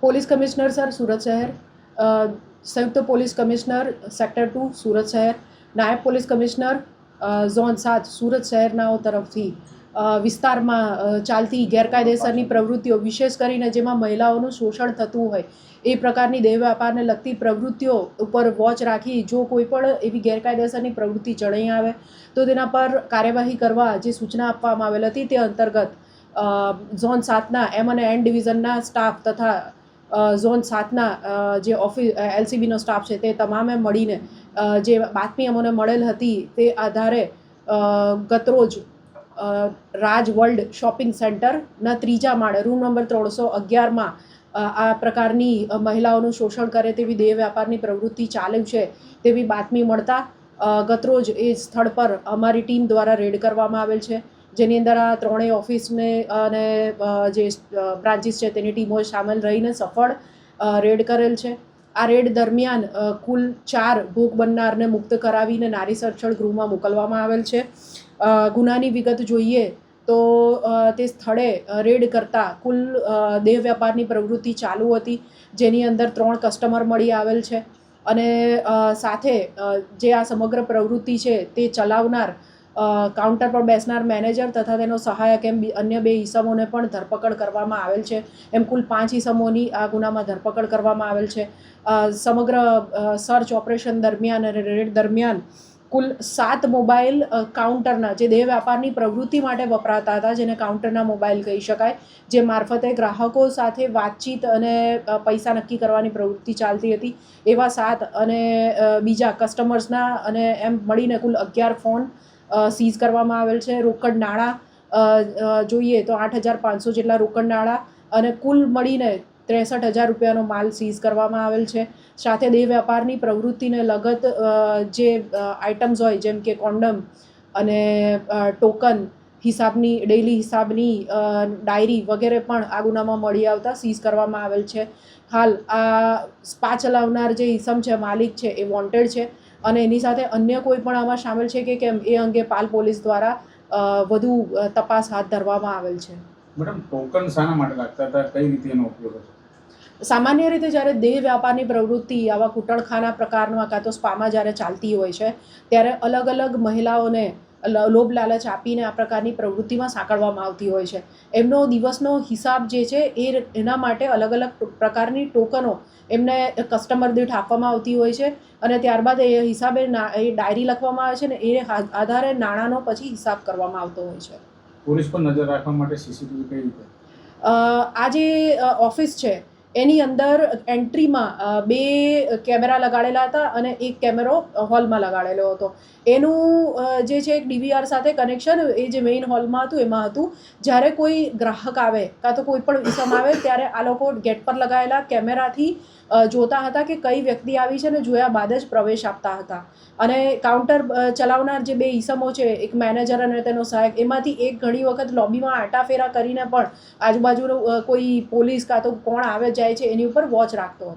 Police commissioner sir, Surat શહેર, સંયુક્ત police commissioner sector 2 Surat શહેર, નાયબ પોલીસ કમિશનર ઝોન 7 સુરત શહેરનાઓ તરફથી વિસ્તારમાં ચાલતી ગેરકાયદેસરની પ્રવૃત્તિઓ, વિશેષ કરીને જેમાં મહિલાઓનું શોષણ થતું હોય એ પ્રકારની દેહ વ્યાપારને લગતી પ્રવૃત્તિઓ ઉપર વોચ રાખી જો કોઈ પણ એવી ગેરકાયદેસરની પ્રવૃત્તિ જણાઈ આવે તો તેના પર કાર્યવાહી કરવા જે સૂચના આપવામાં આવેલ હતી તે અંતર્ગત ઝોન 7ના એમ અને એન ડિવિઝનના સ્ટાફ તથા ઝોન 7ના જે એલસીબીનો સ્ટાફ છે તે તમામે મળીને જે બાતમી અમને મળેલ હતી તે આધારે ગતરોજ રાજ વર્લ્ડ શોપિંગ સેન્ટરના 3જા માળે રૂમ નંબર 311માં આ પ્રકારની મહિલાઓનું શોષણ કરે તેવી દેહ વ્યાપારની પ્રવૃત્તિ ચાલુ છે તેવી બાતમી મળતા ગતરોજ એ સ્થળ પર અમારી ટીમ દ્વારા રેડ કરવામાં આવેલ છે, જેની અંદર આ ત્રણેય ઓફિસને અને જે બ્રાન્ચીસ છે તેની ટીમો સામેલ રહીને સફળ રેડ કરેલ છે. આ રેડ દરમિયાન કુલ 4 ભોગ બનનારને મુક્ત કરાવીને નારી સંરક્ષણ ગૃહમાં મોકલવામાં આવેલ છે. ગુનાની વિગત જોઈએ તો તે સ્થળે રેડ કરતાં કુલ દેહ વ્યાપારની પ્રવૃત્તિ ચાલુ હતી, જેની અંદર 3 કસ્ટમર મળી આવેલ છે અને સાથે જે આ સમગ્ર પ્રવૃત્તિ છે તે ચલાવનાર કાઉન્ટર પર બેસનાર મેનેજર તથા તેનો સહાયક એમ અન્ય 2 ઈસમોને પણ ધરપકડ કરવામાં આવેલ છે. એમ કુલ 5 ઈસમોની આ ગુનામાં ધરપકડ કરવામાં આવેલ છે. સમગ્ર સર્ચ ઓપરેશન દરમિયાન અને રેડ દરમિયાન કુલ 7 મોબાઈલ કાઉન્ટરના જે દેહ વ્યાપારની પ્રવૃત્તિ માટે વપરાતા હતા, જેને કાઉન્ટરના મોબાઈલ કહી શકાય, જે મારફતે ગ્રાહકો સાથે વાતચીત અને પૈસા નક્કી કરવાની પ્રવૃત્તિ ચાલતી હતી, એવા 7 અને બીજા કસ્ટમર્સના અને એમ મળીને કુલ 11 ફોન સીઝ કરવામાં આવેલ છે. રોકડ નાણાં જોઈએ તો 8,500 જેટલા રોકડ નાણાં અને કુલ મળીને 63,000 રૂપિયાનો માલ સીઝ કરવામાં આવેલ છે. સાથે દેહ વ્યાપારની પ્રવૃત્તિને લગત જે આઇટમ્સ હોય જેમ કે કોન્ડમ અને ટોકન હિસાબની ડેઇલી હિસાબની ડાયરી વગેરે પણ આ ગુનામાં મળી આવતા સીઝ કરવામાં આવેલ છે. હાલ આ સ્પા ચલાવનાર જે ઈસમ છે, માલિક છે, એ વોન્ટેડ છે અને એની સાથે અન્ય કોઈ પણ આમાં સામેલ છે કે કેમ એ અંગે પાલ પોલીસ દ્વારા વધુ તપાસ હાથ ધરવામાં આવેલ છે. મેડમ, ટોકન શાના માટે લાગતા હતા, કઈ રીતે એનો ઉપયોગ હતો? સામાન્ય રીતે જ્યારે દેહ વ્યાપારની પ્રવૃત્તિ આવા કૂટણખાના પ્રકારમાં કાં તો સ્પામાં જ્યારે ચાલતી હોય છે ત્યારે અલગ અલગ મહિલાઓને લોભ લાલચ આપીને આ પ્રકારની પ્રવૃત્તિમાં સાંકળવામાં આવતી હોય છે. એમનો દિવસનો હિસાબ જે છે એના માટે અલગ અલગ પ્રકારની ટોકનો એમને કસ્ટમર દીઠ આપવામાં આવતી હોય છે અને ત્યારબાદ એ હિસાબે એ ડાયરી લખવામાં આવે છે ને એ આધારે નાણાંનો પછી હિસાબ કરવામાં આવતો હોય છે. પોલીસ પર નજર રાખવા માટે સીસીટીવી કઈ રીતે? આ જે ઓફિસ છે એની અંદર એન્ટ્રીમાં 2 કેમેરા લગાડેલા હતા અને 1 કેમેરો હોલમાં લગાડેલો હતો. એનું જે છે એક ડીવીઆર સાથે કનેક્શન એ જે મેઇન હોલમાં હતું એમાં હતું. જ્યારે કોઈ ગ્રાહક આવે કાં તો કોઈ પણ ઇસમ આવે ત્યારે આ લોકો ગેટ પર લગાવેલા કેમેરાથી જોતા હતા કે કઈ વ્યક્તિ આવી છે ને જોયા બાદ જ પ્રવેશ આપતા હતા. અને કાઉન્ટર ચલાવનાર જે 2 ઈસમો છે, એક મેનેજર અને તેનો સહાયક, એમાંથી એક ઘણી વખત લોબીમાં આટાફેરા કરીને પણ આજુબાજુનો કોઈ પોલીસ કાં તો કોણ આવે જાય છે એની ઉપર વોચ રાખતો હતો.